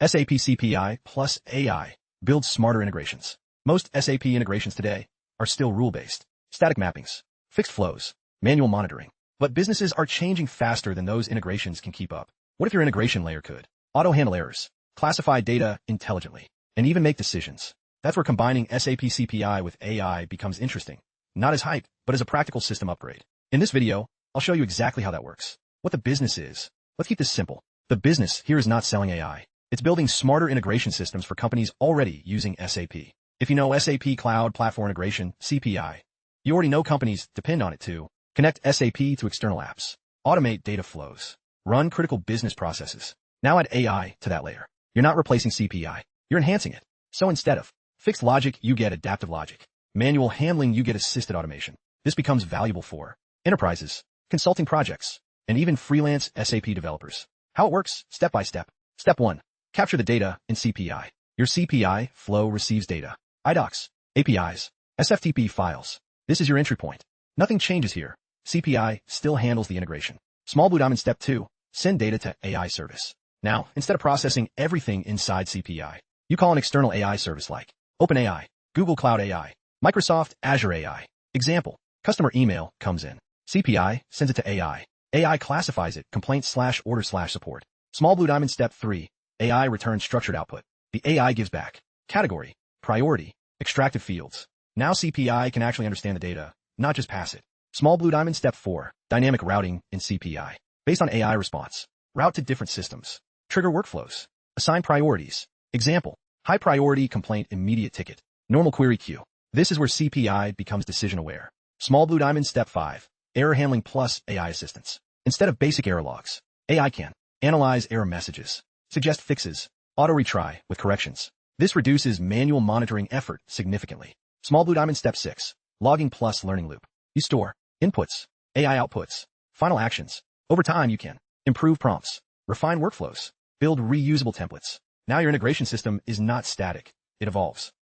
SAP CPI plus AI builds smarter integrations. Most SAP integrations today are still rule-based, static mappings, fixed flows, manual monitoring. But businesses are changing faster than those integrations can keep up. What if your integration layer could auto-handle errors, classify data intelligently, and even make decisions? That's where combining SAP CPI with AI becomes interesting. Not as hype, but as a practical system upgrade. In this video, I'll show you exactly how that works. What the business is. Let's keep this simple. The business here is not selling AI. It's building smarter integration systems for companies already using SAP. If you know SAP Cloud Platform Integration, CPI, you already know companies depend on it to connect SAP to external apps, automate data flows, run critical business processes. Now add AI to that layer. You're not replacing CPI. You're enhancing it. So instead of fixed logic, you get adaptive logic. Manual handling, you get assisted automation. This becomes valuable for enterprises, consulting projects, and even freelance SAP developers. How it works, step by step. Step 1. Capture the data in CPI. Your CPI flow receives data, iDocs, APIs, SFTP files. This is your entry point. Nothing changes here. CPI still handles the integration. Small blue diamond step 2. Send data to AI service. Now, instead of processing everything inside CPI, you call an external AI service like OpenAI, Google Cloud AI, Microsoft Azure AI. Example, customer email comes in. CPI sends it to AI. AI classifies it, complaint/order/support. Small blue diamond step 3. AI returns structured output. The AI gives back category, priority, extracted fields. Now CPI can actually understand the data, not just pass it. Small blue diamond step 4. Dynamic routing in CPI. Based on AI response, route to different systems. Trigger workflows. Assign priorities. Example, high priority complaint immediate ticket. Normal query queue. This is where CPI becomes decision aware. Small blue diamond step 5. Error handling plus AI assistance. Instead of basic error logs, AI can analyze error messages, suggest fixes, auto retry with corrections. This reduces manual monitoring effort significantly. Small blue diamond step 6. Logging plus learning loop. You store inputs, AI outputs, final actions. Over time, you can improve prompts, refine workflows, build reusable templates. Now your integration system is not static. It evolves.